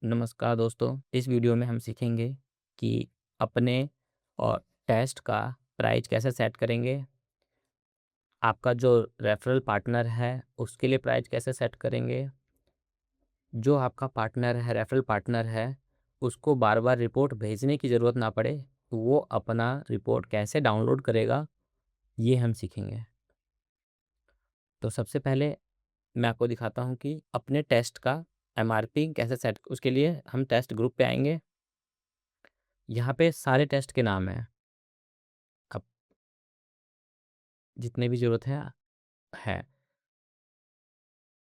नमस्कार दोस्तों, इस वीडियो में हम सीखेंगे कि अपने और टेस्ट का प्राइस कैसे सेट करेंगे। आपका जो रेफरल पार्टनर है, उसके लिए प्राइस कैसे सेट करेंगे। जो आपका पार्टनर है, रेफरल पार्टनर है, उसको बार-बार रिपोर्ट भेजने की ज़रूरत ना पड़े, वो अपना रिपोर्ट कैसे डाउनलोड करेगा, ये हम सीखेंगे। तो सबसे पहले मैं आपको दिखाता हूँ कि अपने टेस्ट का एमआरपी कैसे सेट। उसके लिए हम टेस्ट ग्रुप पे आएँगे। यहाँ पे सारे टेस्ट के नाम हैं। अब जितने भी ज़रूरत है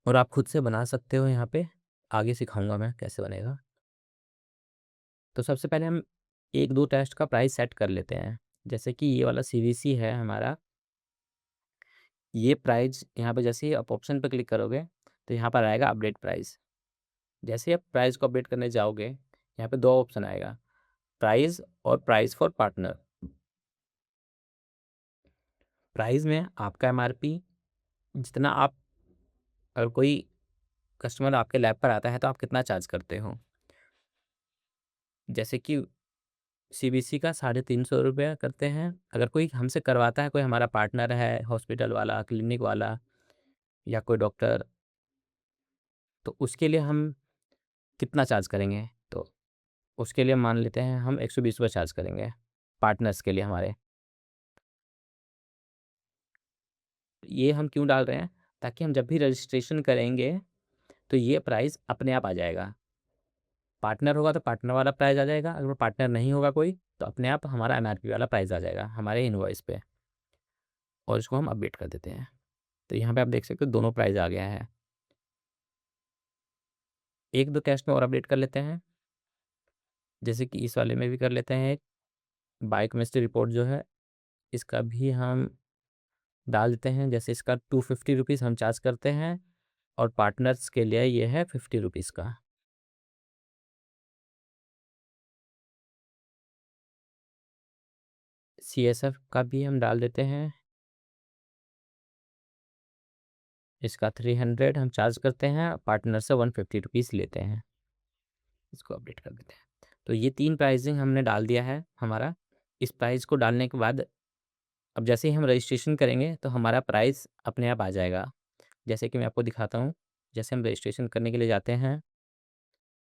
और आप खुद से बना सकते हो यहाँ पे, आगे सिखाऊँगा मैं कैसे बनेगा। तो सबसे पहले हम 1-2 टेस्ट का प्राइस सेट कर लेते हैं। जैसे कि ये वाला सीवीसी है हमारा, ये प्राइस यहाँ पे जैसे ही आप ऑप्शन पे क्लिक करोगे, तो यहाँ पर आएगा अपडेट प्राइस। जैसे ही आप प्राइस को अपडेट करने जाओगे, यहाँ पे 2 ऑप्शन आएगा, प्राइस और प्राइस फॉर पार्टनर। प्राइस में आपका एमआरपी जितना आप, अगर कोई कस्टमर आपके लैब पर आता है, तो आप कितना चार्ज करते हो। जैसे कि सीबीसी का 350 रुपया करते हैं। अगर कोई हमसे करवाता है, कोई हमारा पार्टनर है, हॉस्पिटल वाला, क्लिनिक वाला या कोई डॉक्टर, तो उसके लिए हम कितना चार्ज करेंगे? तो उसके लिए मान लेते हैं हम 120 रुपये चार्ज करेंगे, पार्टनर्स के लिए हमारे। ये हम क्यों डाल रहे हैं? ताकि हम जब भी रजिस्ट्रेशन करेंगे, तो ये प्राइस अपने आप आ जाएगा। पार्टनर होगा तो पार्टनर वाला प्राइस आ जाएगा, अगर पार्टनर नहीं होगा कोई, तो अपने आप हमारा एमआरपी वाला प्राइस आ जाएगा हमारे इनवॉइस पे, और इसको हम अपडेट कर देते हैं। तो यहाँ पे आप देख सकते हो दोनों प्राइस आ गया है। 1-2 कैश में और अपडेट कर लेते हैं। जैसे कि इस वाले में भी कर लेते हैं, बायोकेमिस्ट्री रिपोर्ट जो है, इसका भी हम डाल देते हैं। जैसे इसका 250 रुपीज़ हम चार्ज करते हैं, और पार्टनर्स के लिए ये है 50 रुपीज़ का। सीएसएफ का भी हम डाल देते हैं, इसका 300 हम चार्ज करते हैं, पार्टनर से 150 रुपीज़ लेते हैं। इसको अपडेट कर देते हैं। तो ये 3 प्राइसिंग हमने डाल दिया है हमारा। इस प्राइस को डालने के बाद अब जैसे ही हम रजिस्ट्रेशन करेंगे, तो हमारा प्राइस अपने आप आ जाएगा। जैसे कि मैं आपको दिखाता हूँ। जैसे हम रजिस्ट्रेशन करने के लिए जाते हैं,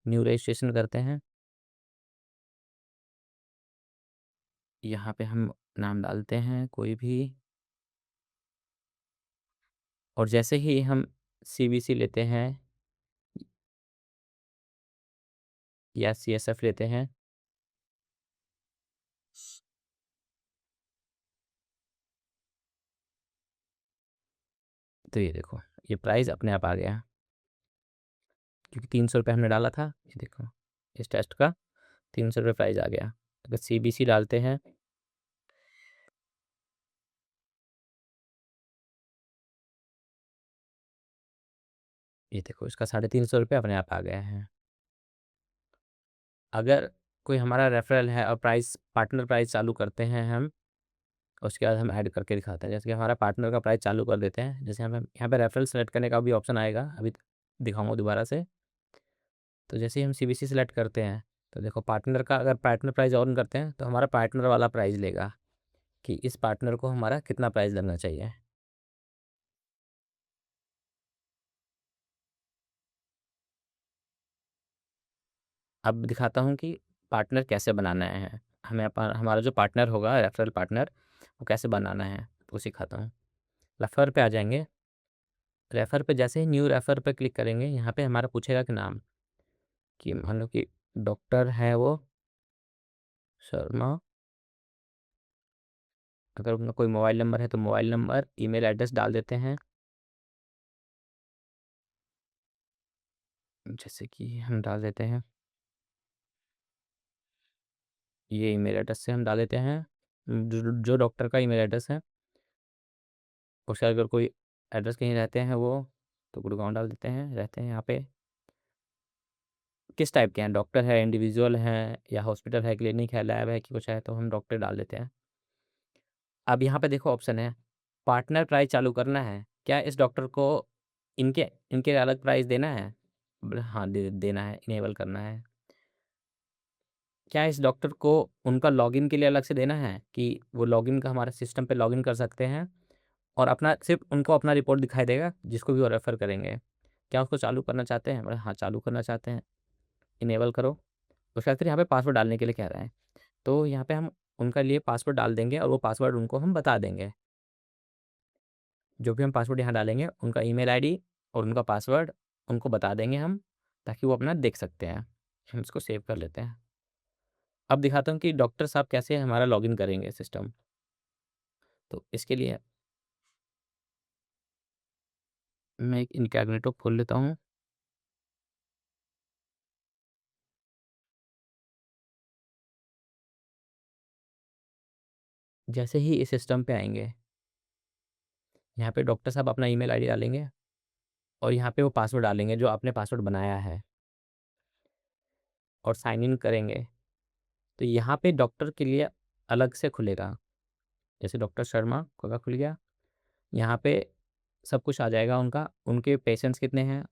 न्यू रजिस्ट्रेशन करते हैं। यहाँ पे हम नाम डालते हैं कोई भी, और जैसे ही हम सीवीसी लेते हैं या सीएसएफ लेते हैं, तो ये देखो, ये प्राइस अपने आप आ गया, क्योंकि 300 रुपये हमने डाला था। ये देखो, इस टेस्ट का 300 रुपये प्राइस आ गया। अगर सीबीसी डालते हैं, ये देखो, इसका 350 रुपये अपने आप आ गया है। अगर कोई हमारा रेफरल है और प्राइस, पार्टनर प्राइस चालू करते हैं हम, उसके बाद हम ऐड करके दिखाते हैं। जैसे कि हमारा पार्टनर का प्राइस चालू कर देते हैं। जैसे हमें यहाँ पे रेफरल सेलेक्ट करने का भी ऑप्शन आएगा, अभी दिखाऊंगा दोबारा से। तो जैसे ही हम सीबीसी सेलेक्ट करते हैं, तो देखो पार्टनर का, अगर पार्टनर प्राइस ऑन करते हैं, तो हमारा पार्टनर वाला प्राइस लेगा कि इस पार्टनर को हमारा कितना प्राइस लगना चाहिए। अब दिखाता हूँ कि पार्टनर कैसे बनाना है। हमें हमारा जो पार्टनर होगा, रेफरल पार्टनर, वो कैसे बनाना है वो सिखाता हूँ। रेफर पे आ जाएंगे। रेफ़र पे जैसे ही न्यू रेफ़र पे क्लिक करेंगे, यहाँ पे हमारा पूछेगा कि नाम, कि मान लो कि डॉक्टर है वो शर्मा। अगर उनका कोई मोबाइल नंबर है, तो मोबाइल नंबर, ईमेल एड्रेस डाल देते हैं। जैसे कि हम डाल देते हैं, ये ईमेल एड्रेस से हम डाल देते हैं, जो डॉक्टर का ईमेल एड्रेस है। उसका अगर कोई एड्रेस कहीं रहते हैं वो, तो गुड़गाँव डाल देते हैं, रहते हैं यहाँ पे। किस टाइप के हैं, डॉक्टर है, इंडिविजुअल हैं, या हॉस्पिटल है, क्लिनिक है, लैब है, कि कुछ है, तो हम डॉक्टर डाल देते हैं। अब यहाँ पे देखो ऑप्शन है, पार्टनर प्राइस चालू करना है। क्या इस डॉक्टर को इनके इनके अलग प्राइस देना है? हाँ, देना है, इनेबल करना है। क्या इस डॉक्टर को उनका लॉगिन के लिए अलग से देना है कि वो लॉगिन का हमारे सिस्टम पे लॉगिन कर सकते हैं और अपना सिर्फ उनको अपना रिपोर्ट दिखाई देगा जिसको भी वो रेफ़र करेंगे। क्या उसको चालू करना चाहते हैं? बोले हाँ, चालू करना चाहते हैं, इनेबल करो। उसके बाद फिर यहाँ पे पासवर्ड डालने के लिए कह रहा है। तो यहाँ पे हम उनका लिए पासवर्ड डाल देंगे और वो पासवर्ड उनको हम बता देंगे। जो भी हम पासवर्ड यहाँ डालेंगे, उनका ईमेल आईडी और उनका पासवर्ड उनको बता देंगे हम, ताकि वो अपना देख सकते हैं। हम इसको सेव कर लेते हैं। अब दिखाता हूँ कि डॉक्टर साहब कैसे हमारा लॉगिन करेंगे सिस्टम। तो इसके लिए मैं एक इनकॉग्निटो खोल लेता हूँ। जैसे ही इस सिस्टम पे आएँगे, यहाँ पे डॉक्टर साहब अपना ईमेल आईडी डालेंगे और यहाँ पे वो पासवर्ड डालेंगे जो आपने पासवर्ड बनाया है और साइन इन करेंगे। तो यहाँ पे डॉक्टर के लिए अलग से खुलेगा। जैसे डॉक्टर शर्मा का खुल गया, यहाँ पे सब कुछ आ जाएगा उनका, उनके पेशेंट्स कितने हैं,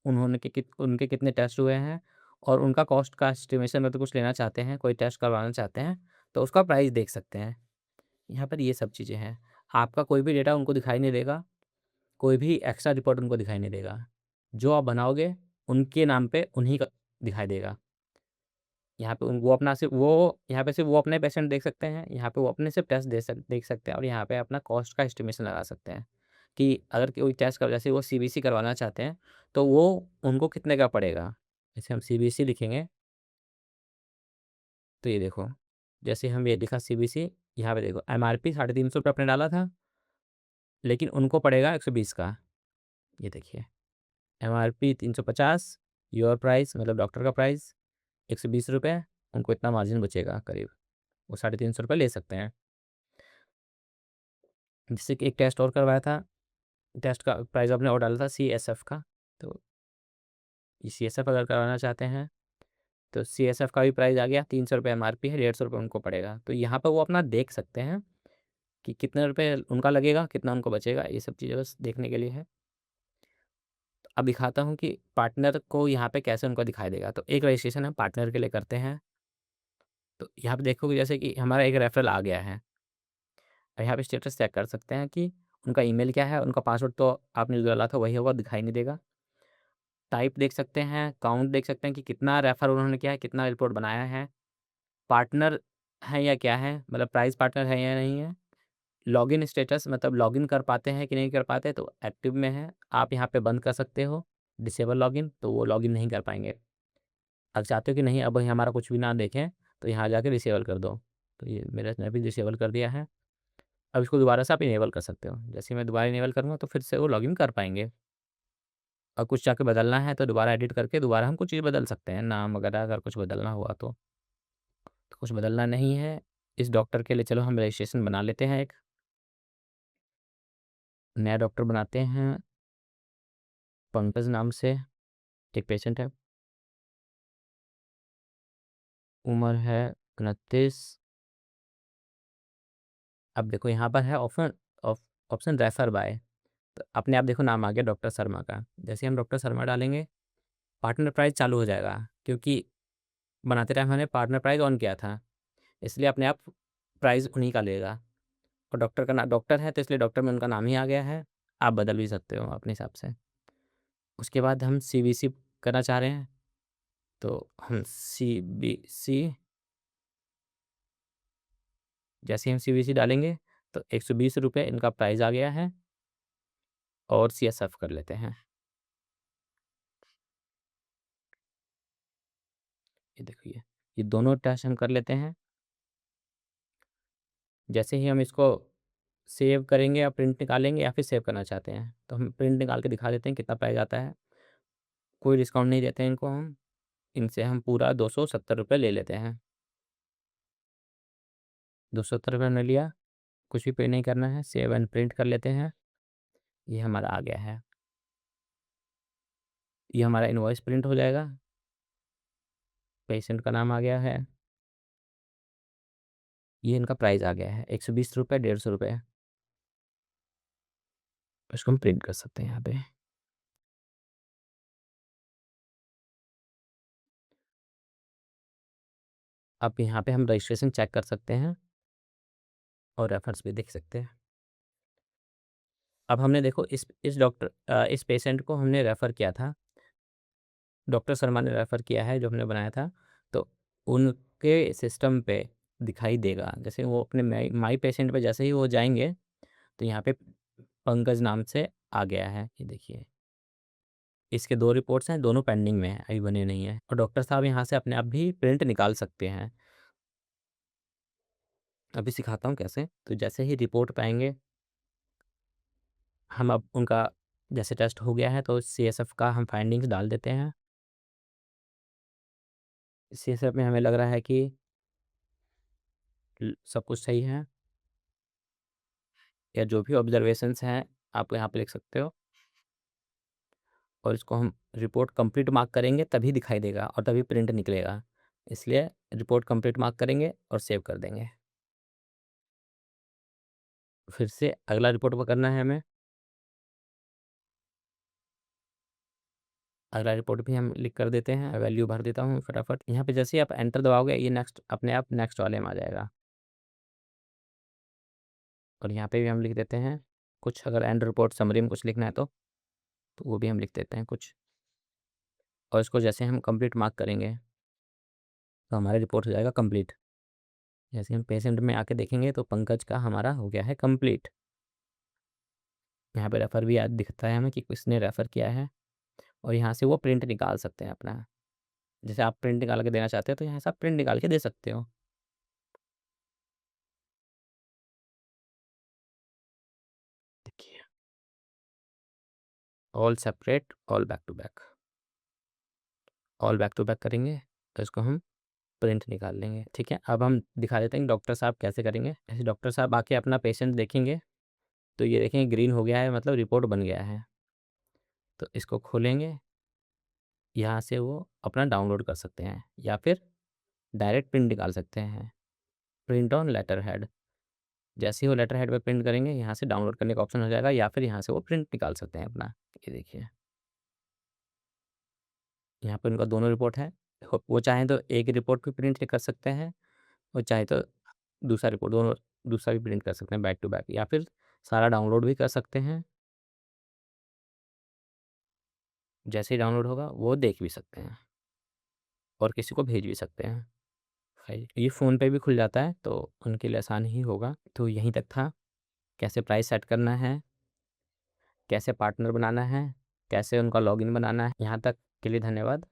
उनके कितने टेस्ट हुए हैं और उनका कॉस्ट का एस्टिमेशन मतलब कुछ लेना चाहते हैं, कोई टेस्ट करवाना चाहते हैं, तो उसका प्राइस देख सकते हैं। यहाँ पर ये सब चीज़ें हैं। आपका कोई भी डेटा उनको दिखाई नहीं देगा, कोई भी एक्स्ट्रा रिपोर्ट उनको दिखाई नहीं देगा। जो आप बनाओगे, उनके नाम पे उन्हीं का दिखाई देगा। यहाँ पे उन वो अपना सिर्फ़ वो यहाँ पे सिर्फ़ वो अपने पेशेंट देख सकते हैं, यहाँ पे वो अपने सिर्फ़ टेस्ट देख सकते हैं और यहाँ पे अपना कॉस्ट का एस्टिमेशन लगा सकते हैं, कि अगर कोई टेस्ट कर जैसे वो सीबीसी करवाना चाहते हैं, तो वो उनको कितने का पड़ेगा। जैसे हम सीबीसी लिखेंगे, तो ये देखो, जैसे हम ये लिखा सीबीसी, यहाँ पे देखो एमआरपी ₹350 आपने डाला था, लेकिन उनको पड़ेगा 120 का। ये देखिए, एमआरपी 350, योर प्राइस मतलब डॉक्टर का प्राइस ₹120, उनको इतना मार्जिन बचेगा करीब, वो ₹350 ले सकते हैं। जैसे कि एक टेस्ट और करवाया था, टेस्ट का प्राइस आपने और डाला था सीएसएफ का, तो ये सीएसएफ अगर करवाना चाहते हैं, तो सीएसएफ का भी प्राइस आ गया, ₹300 एमआरपी है, ₹150 उनको पड़ेगा। तो यहाँ पर वो अपना देख सकते हैं कि कितने रुपए उनका लगेगा, कितना उनको बचेगा, ये सब चीज़ें बस देखने के लिए है। तो अब दिखाता हूँ कि पार्टनर को यहाँ पे कैसे उनको दिखाई देगा। तो एक रजिस्ट्रेशन हम पार्टनर के लिए करते हैं। तो यहाँ पे देखोगे जैसे कि हमारा एक रेफरल आ गया है। यहाँ पे स्टेटस चेक कर सकते हैं कि उनका ईमेल क्या है, उनका पासवर्ड तो आपने जो डाला था वही होगा, दिखाई नहीं देगा। टाइप देख सकते हैं, काउंट देख सकते हैं कि कितना रेफ़र उन्होंने किया है, कितना रिपोर्ट बनाया है, पार्टनर है या क्या है, मतलब प्राइस पार्टनर है या नहीं है। लॉगिन स्टेटस मतलब लॉगिन कर पाते हैं कि नहीं कर पाते, तो एक्टिव में है। आप यहाँ पे बंद कर सकते हो, डिसेबल लॉगिन, तो वो लॉगिन नहीं कर पाएँगे। अब चाहते हो कि नहीं अब हमारा कुछ भी ना देखें, तो यहाँ जाके डिसेबल कर दो। तो ये मेरा ने भी डिसेबल कर दिया है। अब इसको दोबारा से आप इनेबल कर सकते हो। जैसे ही मैं दोबारा इनेबल करूँगा तो फिर से वो लॉगिन कर पाएँगे। और कुछ जाके बदलना है तो दोबारा एडिट करके दोबारा हम कुछ चीज़ बदल सकते हैं, नाम वगैरह अगर कुछ बदलना हुआ तो। तो कुछ बदलना नहीं है, इस डॉक्टर के लिए चलो हम रजिस्ट्रेशन बना लेते हैं एक, नया डॉक्टर बनाते हैं, पंकज नाम से एक पेशेंट है, उम्र है 29। अब देखो यहाँ पर है ऑप्शन रेफर बाय, तो अपने आप देखो नाम आ गया डॉक्टर शर्मा का। जैसे हम डॉक्टर शर्मा डालेंगे, पार्टनर प्राइस चालू हो जाएगा, क्योंकि बनाते टाइम हमने पार्टनर प्राइस ऑन किया था, इसलिए अपने आप प्राइस उन्हीं का लेगा। और डॉक्टर का नाम डॉक्टर है, तो इसलिए डॉक्टर में उनका नाम ही आ गया है। आप बदल भी सकते हो अपने हिसाब से। उसके बाद हम सीबीसी करना चाह रहे हैं, तो हम सीबीसी, जैसे ही हम सीबीसी डालेंगे तो ₹120 इनका प्राइस आ गया है और सीएसएफ कर लेते हैं। ये देखिए, ये दोनों टेस्ट हम कर लेते हैं। जैसे ही हम इसको सेव करेंगे या प्रिंट निकालेंगे, या फिर सेव करना चाहते हैं, तो हम प्रिंट निकाल के दिखा देते हैं कितना प्राइस आता है। कोई डिस्काउंट नहीं देते हैं इनको हम, इनसे हम पूरा ₹270 ले लेते हैं। ₹270 हमने लिया, कुछ भी पे नहीं करना है, सेव एंड प्रिंट कर लेते हैं। ये हमारा आ गया है। ये हमारा इनवॉइस प्रिंट हो जाएगा, पेशेंट का नाम आ गया है, ये इनका प्राइस आ गया है ₹120, ₹150। इसको हम प्रिंट कर सकते हैं यहाँ पे। अब यहाँ पे हम रजिस्ट्रेशन चेक कर सकते हैं और रेफर्स भी देख सकते हैं। अब हमने देखो इस पेशेंट को हमने रेफ़र किया था, डॉक्टर शर्मा ने रेफ़र किया है जो हमने बनाया था, तो उनके सिस्टम पे दिखाई देगा। जैसे वो अपने माई पेशेंट पे जैसे ही वो जाएँगे, तो यहाँ पे पंकज नाम से आ गया है, ये देखिए। इसके 2 रिपोर्ट्स हैं, दोनों पेंडिंग में हैं, अभी बने नहीं हैं और डॉक्टर साहब यहाँ से अपने आप भी प्रिंट निकाल सकते हैं। अभी सिखाता हूँ कैसे। तो जैसे ही रिपोर्ट पे आएँगे, हम अब उनका जैसे टेस्ट हो गया है, तो सीएसएफ का हम फाइंडिंग्स डाल देते हैं। सीएसएफ में हमें लग रहा है कि सब कुछ सही है, या जो भी ऑब्जर्वेशंस हैं, आप यहाँ पे लिख सकते हो और इसको हम रिपोर्ट कंप्लीट मार्क करेंगे तभी दिखाई देगा और तभी प्रिंट निकलेगा। इसलिए रिपोर्ट कंप्लीट मार्क करेंगे और सेव कर देंगे। फिर से अगला रिपोर्ट पर करना है हमें। अगला रिपोर्ट भी हम लिख कर देते हैं, वैल्यू भर देता हूँ फटाफट। यहाँ पे जैसे ही आप एंटर दबाओगे, ये नेक्स्ट अपने आप नेक्स्ट वाले में आ जाएगा। और यहाँ पे भी हम लिख देते हैं कुछ, अगर एंड रिपोर्ट समरी में कुछ लिखना है तो वो भी हम लिख देते हैं कुछ। और इसको जैसे हम कंप्लीट मार्क करेंगे, तो हमारा रिपोर्ट हो जाएगा कंप्लीट। जैसे हम पेशेंट में आके देखेंगे, तो पंकज का हमारा हो गया है कंप्लीट। यहाँ पे रेफ़र भी आज दिखता है हमें कि किसने रेफ़र किया है और यहाँ से वो प्रिंट निकाल सकते हैं अपना। जैसे आप प्रिंट निकाल के देना चाहते हो, तो यहाँ से आप प्रिंट निकाल के दे सकते हो। देखिए, all separate, all back to back. All back to back करेंगे, तो इसको हम प्रिंट निकाल लेंगे। ठीक है, अब हम दिखा देते हैं कि डॉक्टर साहब कैसे करेंगे। ऐसे डॉक्टर साहब आके अपना पेशेंट देखेंगे, तो ये देखेंगे ग्रीन हो गया है, मतलब रिपोर्ट बन गया है। तो इसको खोलेंगे, यहाँ से वो अपना डाउनलोड कर सकते हैं या फिर डायरेक्ट प्रिंट निकाल सकते हैं। प्रिंट ऑन लेटर हेड, जैसे ही वो लेटर हेड पे प्रिंट करेंगे, यहाँ से डाउनलोड करने का ऑप्शन हो जाएगा या फिर यहाँ से वो प्रिंट निकाल सकते हैं अपना। ये देखिए, यहाँ पे उनका दोनों रिपोर्ट है। वो चाहें तो एक रिपोर्ट भी प्रिंट कर सकते हैं और चाहे तो दूसरा रिपोर्ट, दोनों दूसरा भी प्रिंट कर सकते हैं बैक टू बैक, या फिर सारा डाउनलोड भी कर सकते हैं। जैसे ही डाउनलोड होगा, वो देख भी सकते हैं और किसी को भेज भी सकते हैं। ये फ़ोन पे भी खुल जाता है, तो उनके लिए आसान ही होगा। तो यहीं तक था, कैसे प्राइस सेट करना है, कैसे पार्टनर बनाना है, कैसे उनका लॉगिन बनाना है। यहाँ तक के लिए धन्यवाद।